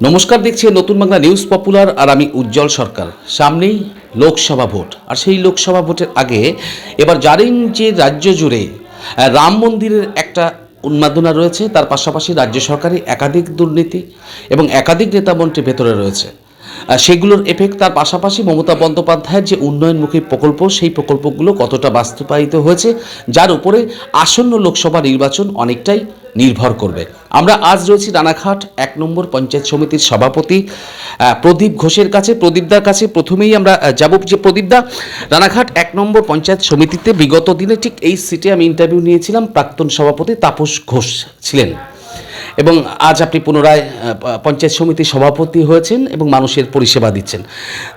নমস্কার, দেখছেন নতুন বাংলা নিউজ পপুলার আর আমি উজ্জ্বল সরকার। সামনেই লোকসভা ভোট, আর সেই লোকসভা ভোটের আগে এবার জানেন যে রাজ্য জুড়ে রাম মন্দিরের একটা উন্মাদনা রয়েছে, তার পাশাপাশি রাজ্য সরকারে একাধিক দুর্নীতি এবং একাধিক নেতামন্ত্রী ভেতরে রয়েছে। সেগুলোর এফেক্ট, তার পাশাপাশি মমতা বন্দ্যোপাধ্যায়ের যে উন্নয়নমুখী প্রকল্প, সেই প্রকল্পগুলো কতটা বাস্তবায়িত হয়েছে, যার উপরে আসন্ন লোকসভা নির্বাচন অনেকটাই নির্ভর করবে। আমরা আজ রয়েছি রানাঘাট 1 নম্বর পঞ্চায়েত সমিতির সভাপতি প্রদীপ ঘোষের কাছে। প্রদীপদার কাছে প্রথমেই আমরা যাব। যে প্রদীপদা, রানাঘাট 1 নম্বর পঞ্চায়েত সমিতিতে বিগত দিনে ঠিক এই সিটে আমি ইন্টারভিউ নিয়েছিলাম, প্রাক্তন সভাপতি তাপস ঘোষ ছিলেন, এবং আজ আপনি পুনরায় পঞ্চায়েত সমিতির সভাপতি হয়েছেন এবং মানুষের পরিষেবা দিচ্ছেন।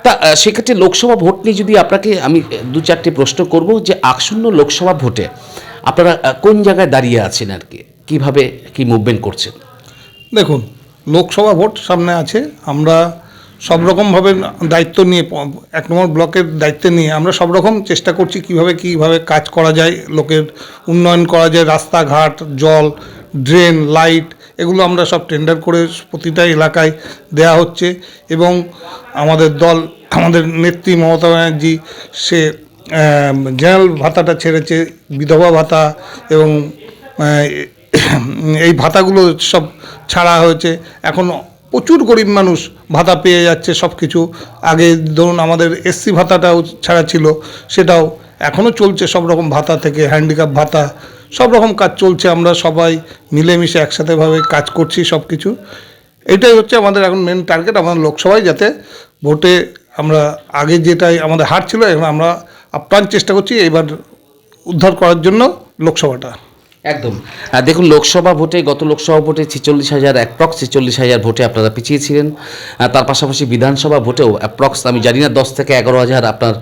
তা সেক্ষেত্রে লোকসভা ভোট নিয়ে যদি আপনাকে আমি 2-4টি প্রশ্ন করব, যে আসন্ন লোকসভা ভোটে আপনারা কোন জায়গায় দাঁড়িয়ে আছেন, আর কি কীভাবে কি মুভমেন্ট করছেন? দেখুন, লোকসভা ভোট সামনে আছে। আমরা সব রকমভাবে দায়িত্ব নিয়ে 1 নম্বর ব্লকের দায়িত্ব নিয়ে আমরা সব রকম চেষ্টা করছি কীভাবে কাজ করা যায়, লোকের উন্নয়ন করা যায়, রাস্তাঘাট, জল, ড্রেন, লাইট, এগুলো আমরা সব টেন্ডার করে প্রতিটা এলাকায় দেয়া হচ্ছে। এবং আমাদের নেত্রী মমতা ব্যানার্জি সে জেনারেল ভাতাটা ছেড়েছে, বিধবা ভাতা এবং এই ভাতাগুলো সব ছাড়া হয়েছে। এখন প্রচুর গরিব মানুষ ভাতা পেয়ে যাচ্ছে সব কিছু। আগে ধরুন আমাদের এসসি ভাতাটাও ছাড়া ছিল, সেটাও এখনও চলছে। সব রকম ভাতা থেকে হ্যান্ডিক্যাপ ভাতা, সব রকম কাজ চলছে। আমরা সবাই মিলেমিশে একসাথেভাবে কাজ করছি সব কিছু। এটাই হচ্ছে আমাদের এখন মেন টার্গেট, আমাদের লোকসভায় যাতে ভোটে আমরা আগে যেটাই আমাদের হার ছিল, এখন আমরা আপ্রাণ চেষ্টা করছি এবার উদ্ধার করার জন্য লোকসভাটা। একদম। দেখুন, লোকসভা ভোটে, গত লোকসভা ভোটে 46,000 অ্যাপ্রক্স 46,000 ভোটে আপনারা পিছিয়েছিলেন। তার পাশাপাশি বিধানসভা ভোটেও অ্যাপ্রক্স আমি জানি না 10 থেকে 11,000 আপনার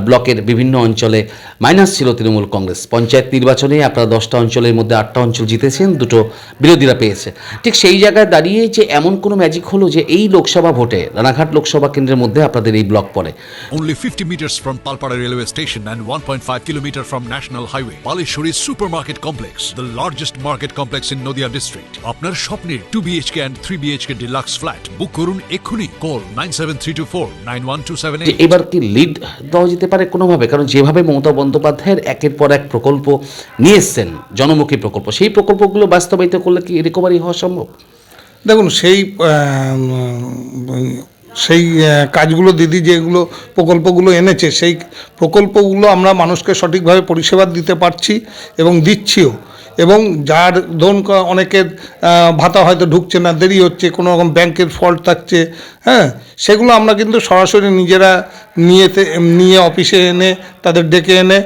ব্লকের বিভিন্ন অঞ্চলে মাইনাস ছিল তৃণমূল কংগ্রেস। পঞ্চায়েত নির্বাচনে আপনারা 10টা অঞ্চলের মধ্যে 8টা অঞ্চল জিতেছেন, 2টো বিরোধীরা পেয়েছে। ঠিক সেই জায়গায় দাঁড়িয়ে যে এমন কোনো ম্যাজিক হলো যে এই লোকসভা ভোটে রানাঘাট লোকসভা কেন্দ্রের মধ্যে আপনাদের এই ব্লক পড়ে। Only 50 meters from Palpara railway station and 1.5 kilometer from National Highway, Palishuri Supermarket Complex, the largest market complex in Noida district. আপনার স্বপ্নের 2 BHK and 3 BHK deluxe flat বুক করুন এক্ষুনি। কল 9732491278। এবার কি লিড দেওয়া যেতে পারে কোনোভাবে? কারণ যেভাবে মমতা বন্দ্যোপাধ্যায়ের একের পর এক প্রকল্প নিয়ে এসছেন, জনমুখী প্রকল্প, সেই প্রকল্পগুলো বাস্তবায়িত করলে কি রিকভারি হওয়া সম্ভব? দেখুন, সেই কাজগুলো দিদি যেগুলো প্রকল্পগুলো এনেছে, সেই প্রকল্পগুলো আমরা মানুষকে সঠিকভাবে পরিষেবা দিতে পারছি এবং দিচ্ছিও। এবং যার ধরুন অনেকের ভাতা হয়তো ঢুকছে না, দেরি হচ্ছে, কোনো রকম ব্যাংকের ফল্ট থাকছে, হ্যাঁ, সেগুলো আমরা কিন্তু সরাসরি নিজেরা নিয়ে অফিসে এনে তাদের ডেকে এনে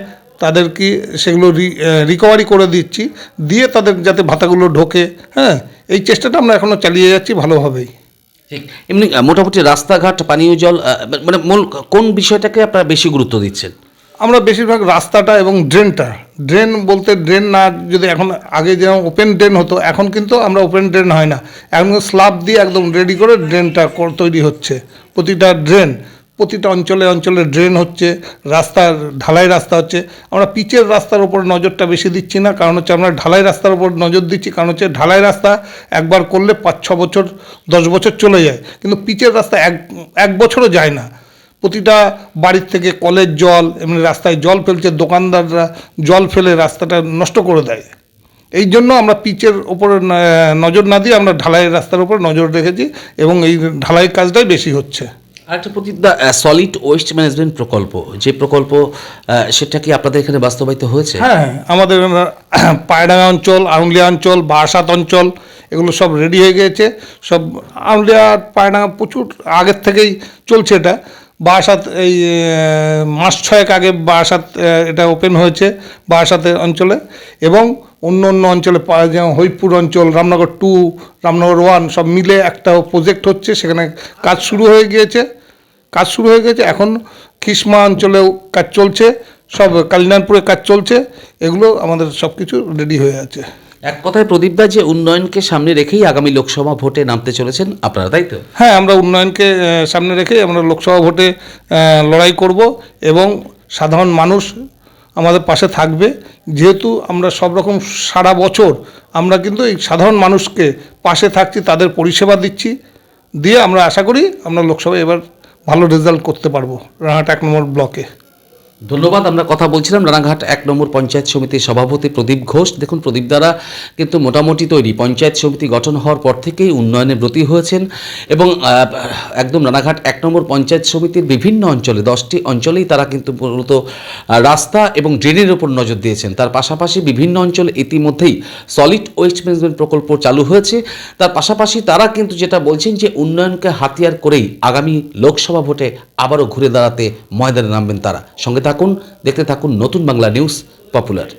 তাদের কি সেগুলো রিকভারি করে দিচ্ছি, দিয়ে তাদের যাতে ভাতাগুলো ঢোকে। হ্যাঁ, এই চেষ্টাটা আমরা এখনও চালিয়ে যাচ্ছি ভালোভাবেই। ঠিক এমনি মোটামুটি রাস্তাঘাট, পানীয় জল, মানে মূল কোন বিষয়টাকে আপনারা বেশি গুরুত্ব দিচ্ছেন? আমরা বেশিরভাগ রাস্তাটা এবং ড্রেন বলতে ড্রেন না, যদি এখন আগে যেমন ওপেন ড্রেন হতো, এখন কিন্তু আমরা ওপেন ড্রেন হয় না, এখন স্ল্যাব দিয়ে একদম রেডি করে ড্রেনটা তৈরি হচ্ছে। প্রতিটা অঞ্চলে ড্রেন হচ্ছে, ঢালাই রাস্তা হচ্ছে। আমরা পিচের রাস্তার উপর নজরটা বেশি দিচ্ছি না, কারণ হচ্ছে আমরা ঢালাই রাস্তার উপর নজর দিচ্ছি, কারণ হচ্ছে ঢালাই রাস্তা একবার করলে 5-6 বছর 10 বছর চলে যায়, কিন্তু পিচের রাস্তা এক বছরও যায় না। প্রতিটা বাড়ির থেকে কলের জল, এমনি রাস্তায় জল ফেলছে, দোকানদাররা জল ফেলে রাস্তাটা নষ্ট করে দেয়। এই জন্য আমরা পিচের ওপরে নজর না দিয়ে আমরা ঢালাই রাস্তার উপর নজর রেখেছি, এবং এই ঢালাই কাজটাই বেশি হচ্ছে। আরেকটা প্রতিটা সলিড ওয়েস্ট ম্যানেজমেন্ট প্রকল্প, যে প্রকল্প, সেটা কি আপনাদের এখানে বাস্তবায়িত হয়েছে? হ্যাঁ, আমাদের পায়ডাঙ্গা অঞ্চল, আউলিয়া অঞ্চল, বারাসাত অঞ্চল, এগুলো সব রেডি হয়ে গিয়েছে। সব আউলিয়া, পায়ডাঙ্গা প্রচুর আগের থেকেই চলছে এটা। বারাসাত এই মাস 6 আগে বারাসাত এটা ওপেন হয়েছে, বারাসাতের অঞ্চলে। এবং অন্য অঞ্চলে যেমন হরিপুর অঞ্চল, রামনগর 2, রামনগর 1 সব মিলে একটা প্রজেক্ট হচ্ছে, সেখানে কাজ শুরু হয়ে গিয়েছে। এখন খিসমা অঞ্চলেও কাজ চলছে, সব কালিনানপুরে কাজ চলছে। এগুলো আমাদের সব কিছু রেডি হয়ে আছে। এক কথায় প্রদীপদা, যে উন্নয়নকে সামনে রেখেই আগামী লোকসভা ভোটে নামতে চলেছেন আপনারা, তাই তো? হ্যাঁ, আমরা উন্নয়নকে সামনে রেখেই আমরা লোকসভা ভোটে লড়াই করব, এবং সাধারণ মানুষ আমাদের পাশে থাকবে। যেহেতু আমরা সব রকম সারা বছর আমরা কিন্তু এই সাধারণ মানুষকে পাশে থাকছি, তাদের পরিষেবা দিচ্ছি, দিয়ে আমরা আশা করি আমরা লোকসভায় এবার ভালো রেজাল্ট করতে পারবো রানাঘাট 1 নম্বর ব্লকে। ধন্যবাদ। আমরা কথা বলছিলাম রানাঘাট 1 নম্বর পঞ্চায়েত সমিতির সভাপতি প্রদীপ ঘোষ। দেখুন, প্রদীপ দ্বারা কিন্তু মোটামুটি তৈরি পঞ্চায়েত সমিতি গঠন হওয়ার পর থেকেই উন্নয়নে ব্রতী হয়েছেন এবং একদম রানাঘাট 1 নম্বর পঞ্চায়েত সমিতির বিভিন্ন অঞ্চলে 10টি অঞ্চলেই তারা কিন্তু মূলত রাস্তা এবং ড্রেনের উপর নজর দিয়েছেন। তার পাশাপাশি বিভিন্ন অঞ্চলে ইতিমধ্যেই সলিড ওয়েস্ট ম্যানেজমেন্ট প্রকল্প চালু হয়েছে। তার পাশাপাশি তারা কিন্তু যেটা বলছেন যে উন্নয়নকে হাতিয়ার করেই আগামী লোকসভা ভোটে আবারও ঘুরে দাঁড়াতে ময়দানে নামবেন তারা। সঙ্গে থাকুন, দেখতে থাকুন নতুন বাংলা নিউজ পপুলার।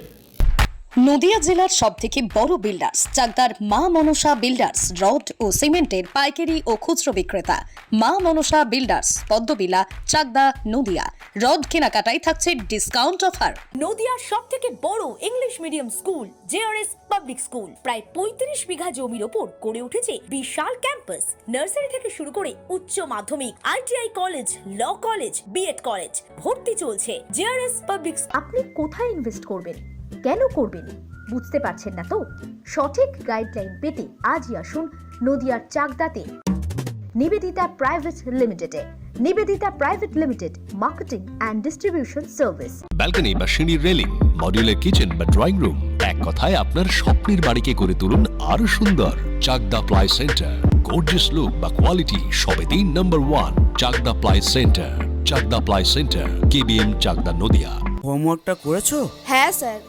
নদিয়া জেলার সবথেকে বড় বিল্ডার্স চাকদার মা মনসা বিল্ডার্স রড ও সিমেন্টের পাইকারি ও খুচরো বিক্রেতা। মা মনসা বিল্ডার্স, পদ্মবিলা, চাকদা, নদিয়া। রড কেনাকাটায় থাকছে ডিসকাউন্ট অফার। নদিয়ার সবথেকে বড় English medium school JRS public school প্রায় 35 বিঘা জমির ওপর গড়ে উঠেছে বিশাল ক্যাম্পাস। নার্সারি থেকে শুরু করে উচ্চ মাধ্যমিক, ITI college, law college, BEd college ভর্তি চলছে। JRS public. আপনি কোথায় ইনভেস্ট করবেন, কেন করবেন বুঝতে পারছেন না তো? সঠিক গাইডলাইন পেতে আজই আসুন নদিয়ার চাকদাতে নিবেদিতা প্রাইভেট লিমিটেডে। Nivedita private limited, marketing and distribution service. Balcony বা সিঁড়ির রেলিং, মডিউলার কিচেন বা ড্রয়িং রুম, এক কথায় আপনার স্বপ্নের বাড়িকে করে তুলুন আরো সুন্দর। Chakdaha ply centre, gorgeous look বা কোয়ালিটি সবেতেই number 1। Chakdaha ply centre, Chakdaha ply centre, KBM, Chakdaha, Nadia. হোমওয়ার্কটা করেছো? হ্যাঁ স্যার।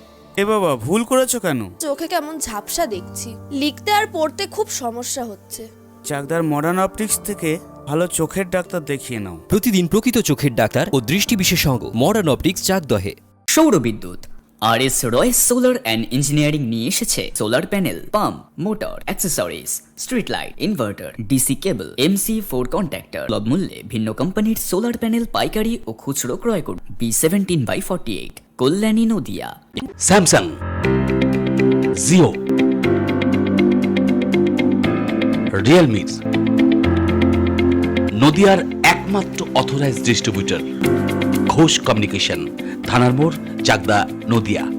এ বাবা, ভুল করেছো কেন? চোখে কেমন ঝাপসা দেখছি, লিখতে আর পড়তে খুব সমস্যা হচ্ছে। চাকদার মডার্ন অপটিক্স থেকে ভালো চোখের ডাক্তার দেখিয়ে নাও। প্রতিদিন প্রকৃত চোখের ডাক্তার ও দৃষ্টি বিশেষজ্ঞ মডার্ন অপটিক্স চাকদহে। সৌর বিদ্যুৎ RS Royce solar and engineering নিয়ে এসেছে solar panel, pump, motor, accessories, street light, inverter, DC কেবল, MC4 কন্ট্যাক্টর। সুলভ মূল্যে ভিন্ন কোম্পানির সোলার প্যানেল পাইকারি ও খুচরো ক্রয় করুন। B17/48, Kalyani, Nadia. Samsung, Jio, Realme, নদিয়ার একমাত্র অথরাইজড ডিস্ট্রিবিউটর ঘোষ কমিউনিকেশন, থানার মোড়, চাকদা, নদিয়া।